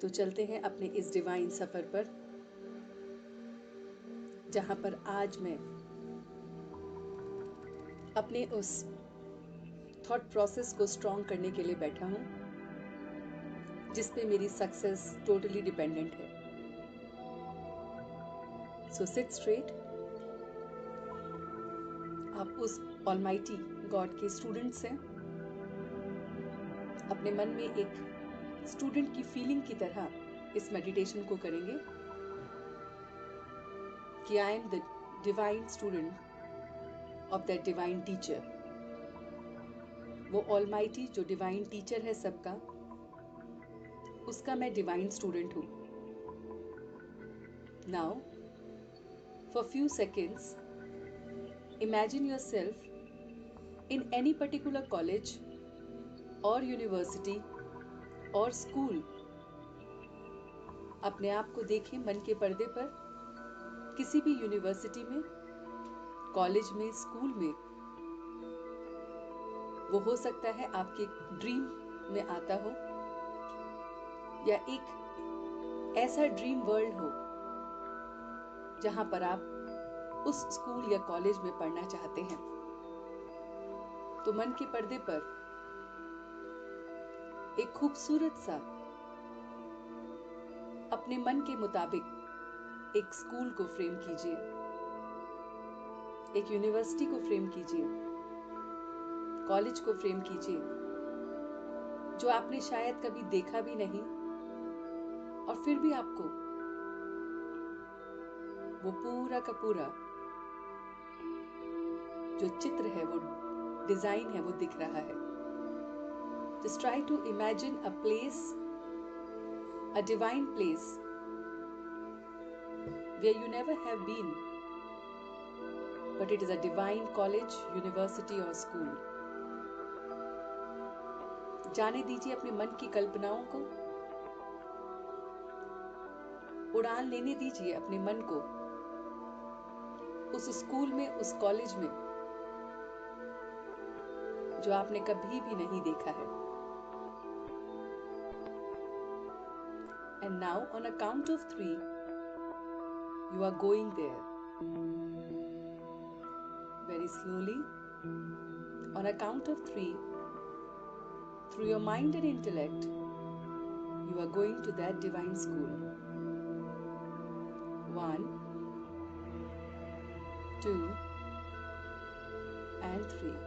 तो चलते हैं अपने इस डिवाइन सफर पर, जहां पर आज मैं अपने उस थॉट प्रोसेस को स्ट्रॉन्ग करने के लिए बैठा हूं, जिस पे मेरी सक्सेस टोटली डिपेंडेंट है। So sit straight. आप उस ऑलमाइटी गॉड के स्टूडेंट्स हैं। अपने मन में एक स्टूडेंट की फीलिंग की तरह इस मेडिटेशन को करेंगे कि I am the divine student of that divine teacher. वो ऑलमाइटी जो डिवाइन टीचर है सबका, उसका मैं डिवाइन स्टूडेंट हूं। Now for few seconds imagine yourself in any particular college or university or school। अपने आप को देखें मन के पर्दे पर, किसी भी यूनिवर्सिटी में, कॉलेज में, स्कूल में। वो हो सकता है आपके ड्रीम में आता हो, या एक ऐसा ड्रीम वर्ल्ड हो जहां पर आप उस स्कूल या कॉलेज में पढ़ना चाहते हैं। तो मन के पर्दे पर एक खूबसूरत सा, अपने मन के मुताबिक एक स्कूल को फ्रेम कीजिए, एक यूनिवर्सिटी को फ्रेम कीजिए, कॉलेज को फ्रेम कीजिए, जो आपने शायद कभी देखा भी नहीं, और फिर भी आपको वो पूरा का पूरा जो चित्र है, वो डिजाइन है, वो दिख रहा है। Just try to imagine a place, a divine place where you never have been, but it is a divine college, university or school। जाने दीजिए अपने मन की कल्पनाओं को, उड़ान लेने दीजिए अपने मन को उस स्कूल में, उस कॉलेज में जो आपने कभी भी नहीं देखा है। And now on a count of 3, you are going there. Very slowly, on a count of 3, through your mind and intellect, you are going to that divine school. 1, 2 and 3।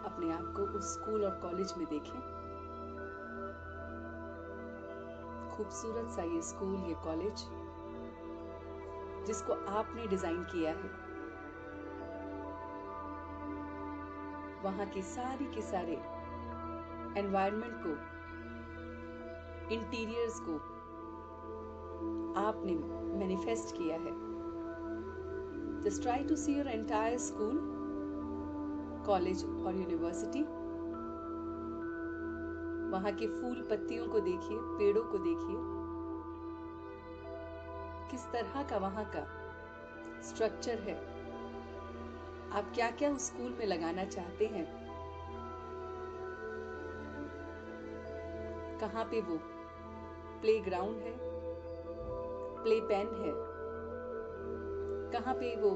अपने आप को उस स्कूल और कॉलेज में देखें। खूबसूरत सा ये स्कूल, ये कॉलेज जिसको आपने डिजाइन किया है। वहां के सारे एनवायरनमेंट को, इंटीरियर्स को आपने मैनिफेस्ट किया है। Just try to see your entire school, college और यूनिवर्सिटी। वहां के फूल पत्तियों को देखिए, पेड़ों को देखिए, किस तरह का वहां का स्ट्रक्चर है। आप क्या क्या उस स्कूल में लगाना चाहते हैं। कहां पे वो प्ले ग्राउंड है, प्ले पेन है, कहां पे वो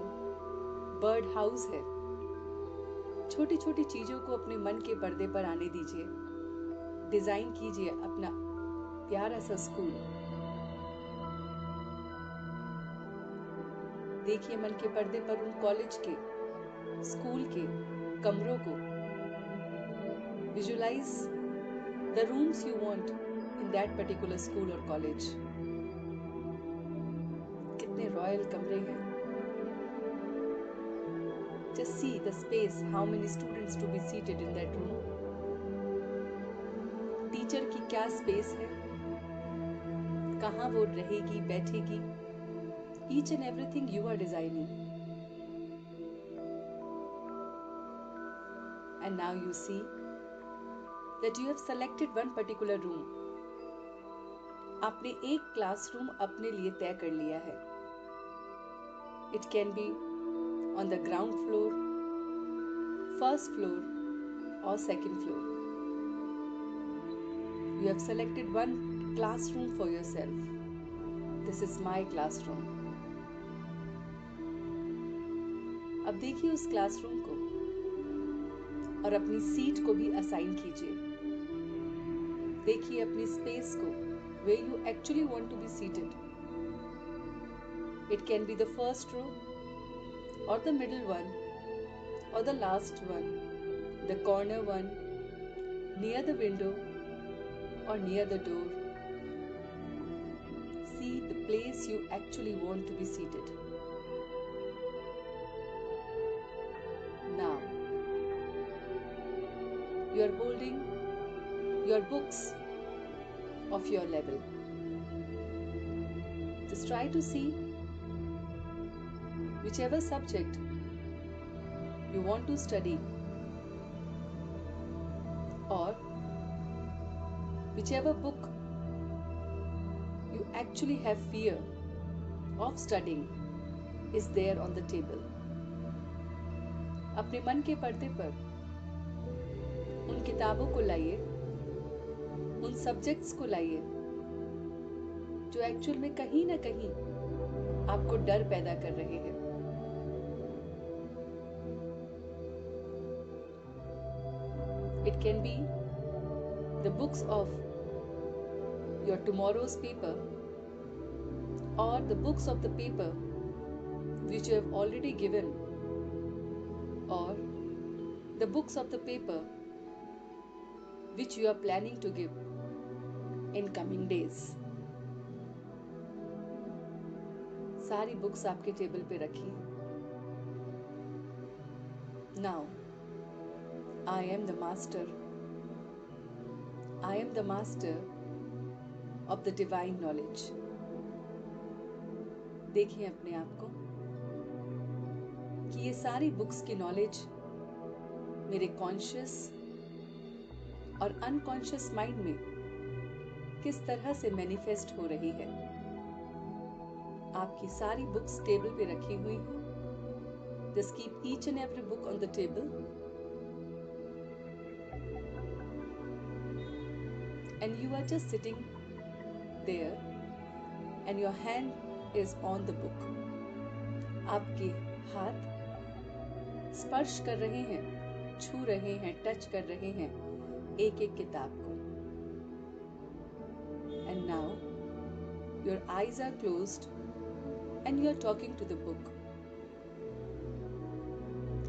बर्ड हाउस है। छोटी छोटी चीजों को अपने मन के पर्दे पर आने दीजिए। डिजाइन कीजिए अपना प्यारा सा स्कूल। देखिए मन के पर्दे पर उन कॉलेज के, स्कूल के कमरों को। Visualise the rooms you want in that particular school और कॉलेज। कितने रॉयल कमरे हैं। Just see the space, how many students to be seated in that room। Teacher की क्या स्पेस है, कहाँ वो रहेगी, बैठेगी। Each and everything you are designing। And now you see that you have selected one particular room। आपने एक classroom अपने लिए तय कर लिया है। It can be on the ground floor, first floor or second floor। You have selected one classroom for yourself. This is my classroom. अब देखिए उस क्लासरूम को और अपनी सीट को भी असाइन कीजिए. देखिए अपनी स्पेस को, where you actually want to be seated. It can be the first row or the middle one or the last one, the corner one, near the window or near the door. See the place you actually want to be seated. Now, you are holding your books of your level. Just try to see whichever subject you want to study or whichever book you actually have fear of studying is there on the table. अपने मन के पर्दे पर उन किताबों को लाइए, उन सब्जेक्ट्स को लाइए जो एक्चुअल में कहीं ना कहीं आपको डर पैदा कर रहे हैं. It can be the books of your tomorrow's paper or the books of the paper which you have already given or the books of the paper which you are planning to give in coming days. सारी books आपके table पे रखी हैं. Now, I am the master. I am the master of the divine knowledge. देखिए अपने आप को कि ये सारी बुक्स की नॉलेज मेरे कॉन्शियस और अनकॉन्शियस माइंड में किस तरह से मैनिफेस्ट हो रही है. आपकी सारी बुक्स टेबल पे रखी हुई हैं. Just keep each and every book on the table. And you are just sitting there and your hand is on the book. आपके हाथ स्पर्श कर रहे हैं, छू रहे हैं, टच कर रहे हैं एक एक किताब को. And now your eyes are closed and you are talking to the book.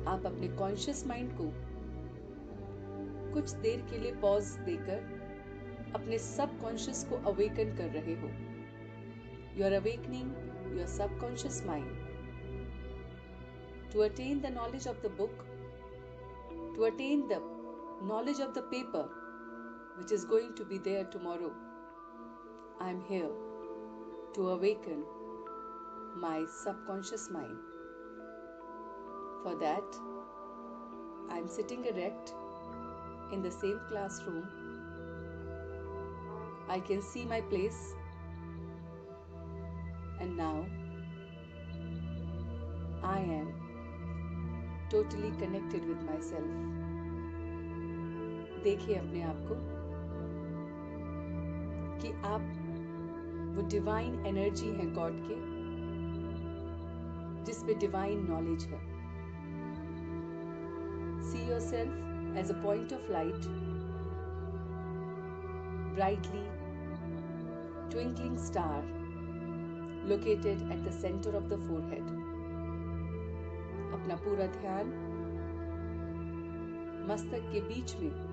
आप अपने कॉन्शियस माइंड को कुछ देर के लिए पॉज देकर अपने सब कॉन्शियस को अवेकन कर रहे हो. You are awakening your subconscious mind to attain the knowledge of the book, to attain the knowledge of the paper which is going to be there tomorrow. I am here to awaken my subconscious mind. For that, I am sitting erect in the same classroom. I can see my place, and now I am totally connected with myself. देखिए अपने आप को कि आप वो divine energy है God के जिसमें डिवाइन नॉलेज है. See yourself as a point of light, brightly twinkling star located at the centre of the forehead. अपना पूरा ध्यान मस्तक के बीच में,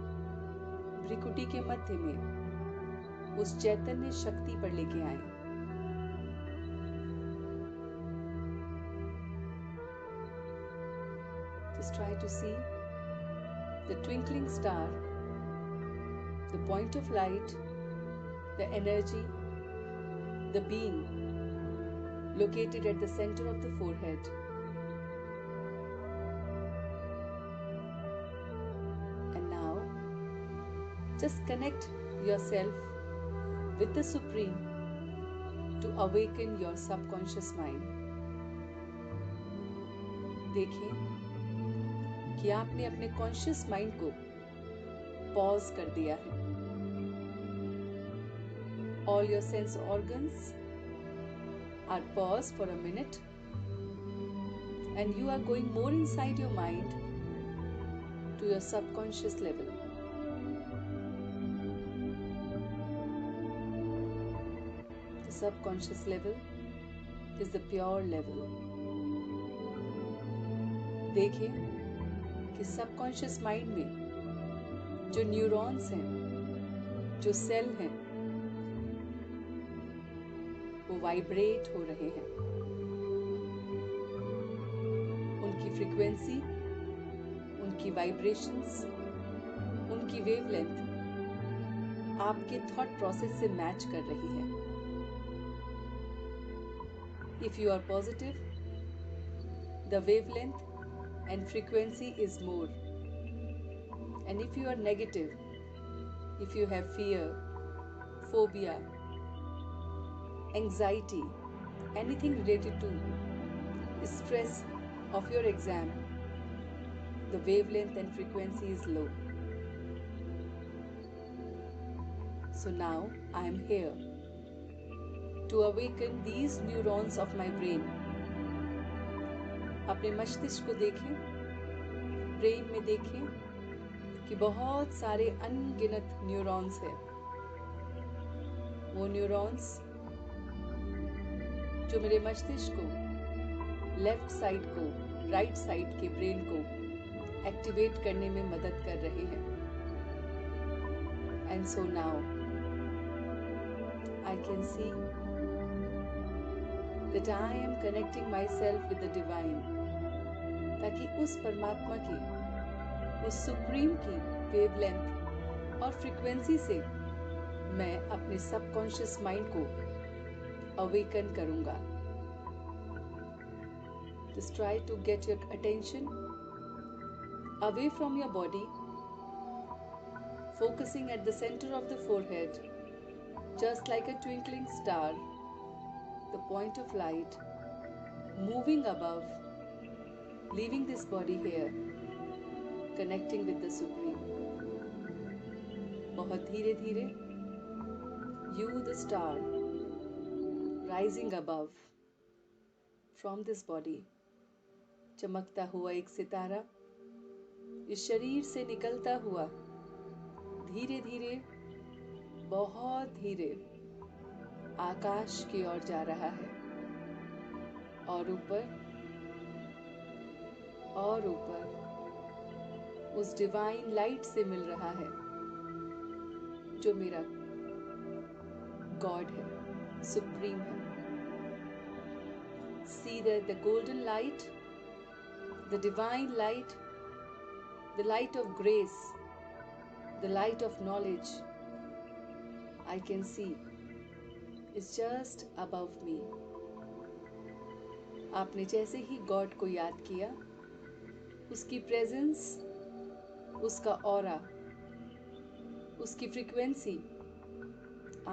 भ्रिकुटी के मध्य में उस चैतन्य शक्ति पर लेके आए. Just try to see the twinkling star, the point of light, the energy, the being located at the center of the forehead. Just connect yourself with the Supreme to awaken your subconscious mind. देखें कि आपने अपने conscious mind को pause कर दिया है. All your sense organs are paused for a minute, and you are going more inside your mind to your subconscious level. The subconscious level is the pure level. देखें कि subconscious mind में जो neurons हैं, जो cell हैं, वो vibrate हो रहे हैं। उनकी फ्रीक्वेंसी, उनकी वाइब्रेशंस, उनकी वेवलेंथ आपके थॉट प्रोसेस से मैच कर रही है। If you are positive, the wavelength and frequency is more. And if you are negative, if you have fear, phobia, anxiety, anything related to stress of your exam, the wavelength and frequency is low. So now I am here to awaken these neurons of my brain. अपने मस्तिष्क को देखें, brain में देखें कि बहुत सारे अनगिनत न्यूरॉन्स हैं। वो न्यूरॉन्स जो मेरे मस्तिष्क को, लेफ्ट साइड को, राइट साइड के ब्रेन को एक्टिवेट करने में मदद कर रहे हैं। And so now I can see that I am connecting myself with the divine, ताकि उस परमात्मा की, उस सुप्रीम की वेवलेंथ और फ्रीक्वेंसी से मैं अपने सबकॉन्शियस माइंड को अवेकन करूंगा। Just try to get your attention away from your body, focusing at the center of the forehead, just like a twinkling star, the point of light, moving above, leaving this body here, connecting with the Supreme. बहुत धीरे धीरे, you the star, rising above, from this body, चमकता हुआ एक सितारा, इस शरीर से निकलता हुआ, धीरे धीरे, बहुत धीरे आकाश की ओर जा रहा है, और ऊपर उस डिवाइन लाइट से मिल रहा है जो मेरा गॉड है, सुप्रीम है। See the golden light, the divine light, the light of grace, the light of knowledge, I can see is just above me. आपने जैसे ही गॉड को याद किया, उसकी प्रेजेंस, उसका ऑरा, उसकी फ्रीक्वेंसी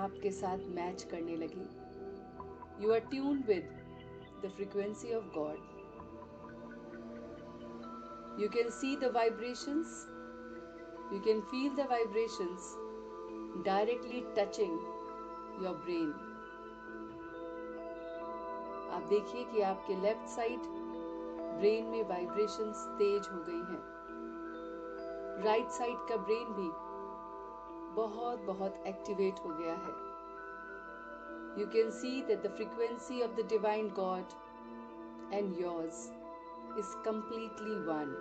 आपके साथ मैच करने लगी। You are tuned with the frequency of God. You can see the vibrations, you can feel the vibrations directly touching your brain. आप देखिए कि आपके लेफ्ट साइड ब्रेन में वाइब्रेशंस तेज हो गई हैं। राइट साइड का ब्रेन भी बहुत एक्टिवेट हो गया है। You can see that the frequency of the divine God and yours is completely one.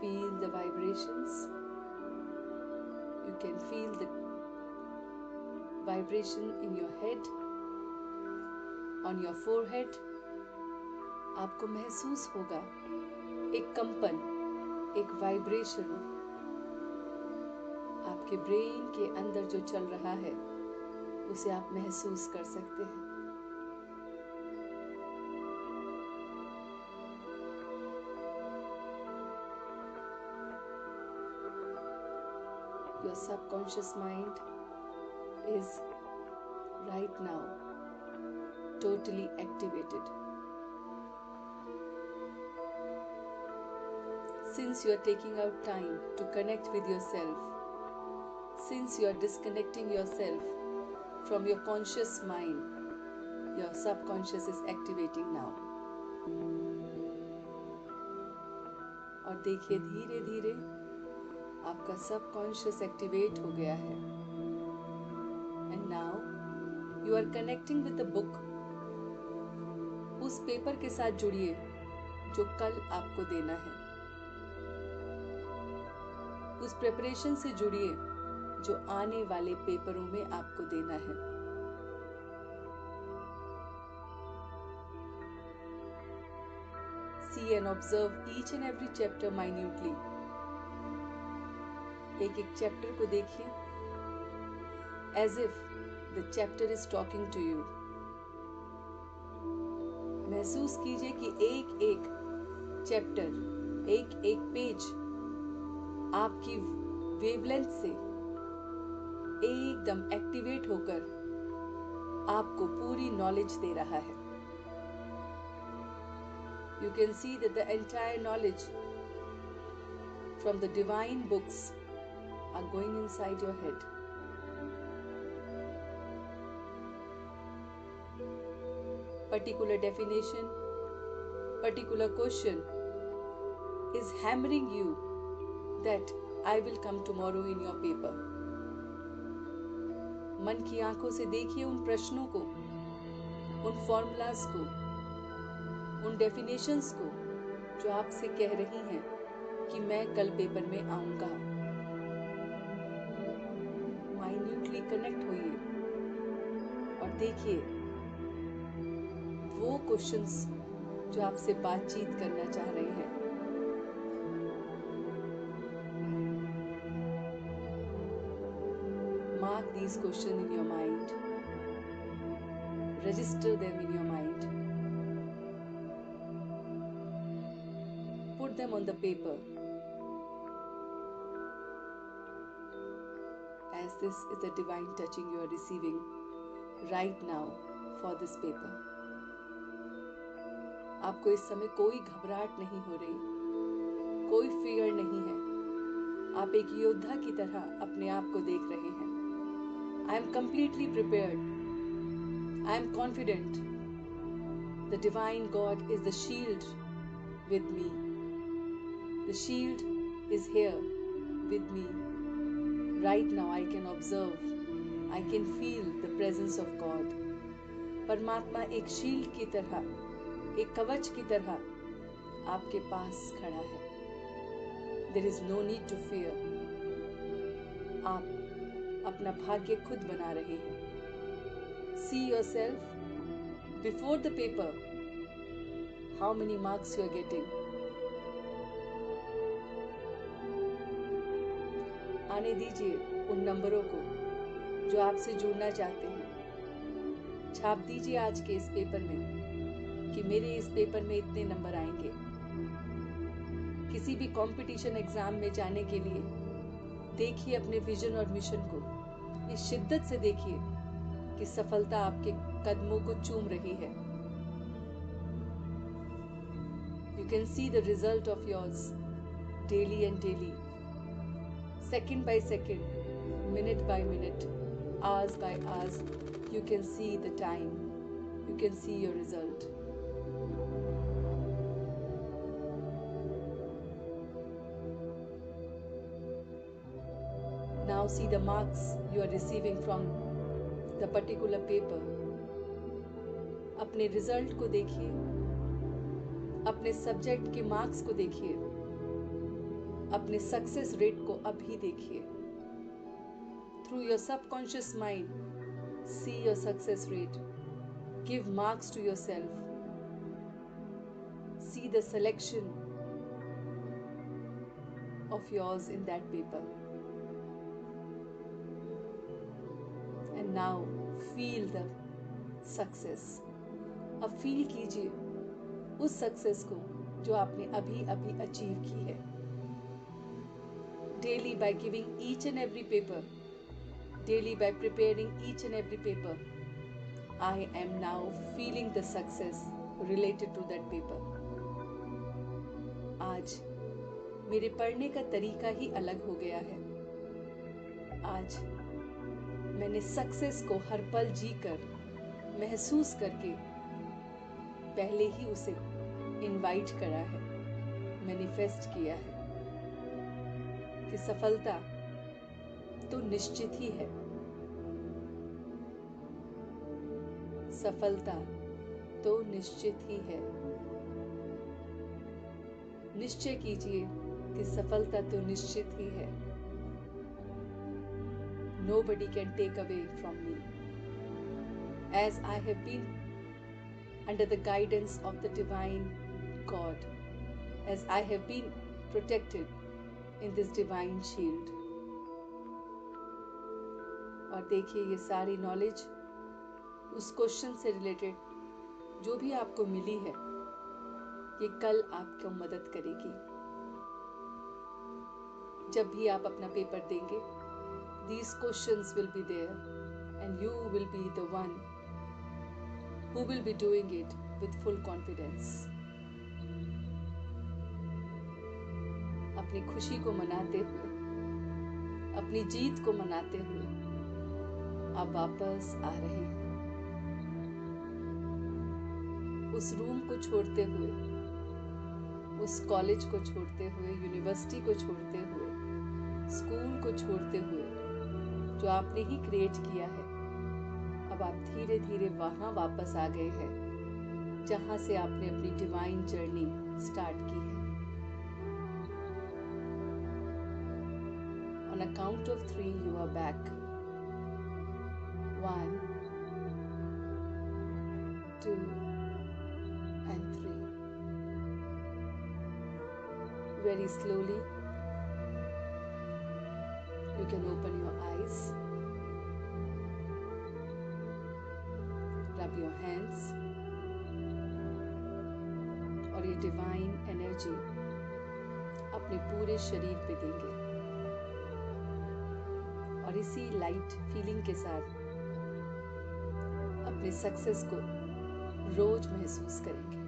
Feel the vibrations. You can feel the vibration in your head, on your forehead. आपको महसूस होगा एक कंपन, एक वाइब्रेशन आपके ब्रेन के अंदर जो चल रहा है, उसे आप महसूस कर सकते हैं। Your subconscious mind is right now totally activated. Since you are taking out time to connect with yourself, since you are disconnecting yourself from your conscious mind, your subconscious is activating now. और देखिए धीरे धीरे आपका subconscious activate हो गया है. And now you are connecting with the book. उस paper के साथ जुड़िए जो कल आपको देना है. उस प्रिपरेशन से जुड़िए जो आने वाले पेपरों में आपको देना है. See and observe each and every chapter minutely. एक एक चैप्टर को देखिए as if the chapter is talking to you. महसूस कीजिए कि एक एक चैप्टर, एक एक पेज आपकी वेवलेंथ से एकदम एक्टिवेट होकर आपको पूरी नॉलेज दे रहा है. You can see that the entire knowledge from the divine books are going inside your head. Particular definition, particular question is hammering you that I will come tomorrow in your paper. मन की आंखों से देखिए उन प्रश्नों को, उन formulas को, उन डेफिनेशंस को जो आपसे कह रही हैं कि मैं कल पेपर में आऊंगा. माइन्यूटली कनेक्ट होइए और देखिए वो क्वेश्चंस जो आपसे बातचीत करना चाह रहे हैं. Mark these questions in your mind. Register them in your mind. Put them on the paper. As this is the divine touching you are receiving right now for this paper. आपको इस समय कोई घबराहट नहीं हो रही, कोई फियर नहीं है. आप एक योद्धा की तरह अपने आप को देख रहे हैं. I am completely prepared. I am confident. The divine God is the shield with me. The shield is here with me. Right now I can observe. I can feel the presence of God. परमात्मा एक shield की तरह, एक कवच की तरह आपके पास खड़ा है. There is no need to fear. आप अपना भाग्य खुद बना रहे हैं. See yourself before the paper. How many marks you are getting? आने दीजिए उन नंबरों को जो आपसे जुड़ना चाहते हैं. छाप दीजिए आज के इस पेपर में कि मेरे इस पेपर में इतने नंबर आएंगे. किसी भी कंपटीशन एग्जाम में जाने के लिए देखिए अपने विजन और मिशन को. इस शिद्दत से देखिए कि सफलता आपके कदमों को चूम रही है. You can see the result of yours daily and daily, second by second, minute by minute, hours by hours. You can see the time. You can see your result. Now see the marks you are receiving from the particular paper. अपने result को देखिए, अपने subject के marks को देखिए, अपने success rate को अभी देखिए. Through your subconscious mind, see your success rate. Give marks to yourself. See the selection of yours in that paper. And now feel the success. अब फील कीजिए उस सक्सेस को जो आपने अभी अभी अचीव की है. Daily by giving each and every paper, daily by preparing each and every paper, I am now feeling the success related to that paper. आज मेरे पढ़ने का तरीका ही अलग हो गया है। आज मैंने सक्सेस को हर पल जीकर, महसूस करके पहले ही उसे इनवाइट करा है, मैनिफेस्ट किया है कि सफलता तो निश्चित ही है। सफलता तो निश्चित ही है। निश्चय कीजिए कि सफलता तो निश्चित ही है। Nobody can take away from me, as I have been under the guidance of the divine God, as I have been protected in this divine shield. और देखिए, ये सारी नॉलेज उस क्वेश्चन से रिलेटेड जो भी आपको मिली है, ये कल आपको मदद करेगी। जब भी आप अपना पेपर देंगे, these questions will be there and you will be the one who will be doing it with full confidence. अपनी खुशी को मनाते हुए, अपनी जीत को मनाते हुए आप वापस आ रहे हैं। उस रूम को छोड़ते हुए, उस कॉलेज को छोड़ते हुए, यूनिवर्सिटी को छोड़ते हुए, स्कूल को छोड़ते हुए जो आपने ही क्रिएट किया है, अब आप धीरे धीरे वहां वापस आ गए हैं जहां से आपने अपनी डिवाइन जर्नी स्टार्ट की है। On a count of 3, you are back. 1, 2, and 3. Very slowly, you can open your eyes. Rub your hands और ये डिवाइन एनर्जी अपने पूरे शरीर पे देंगे और इसी लाइट फीलिंग के साथ अपने सक्सेस को रोज महसूस करेंगे।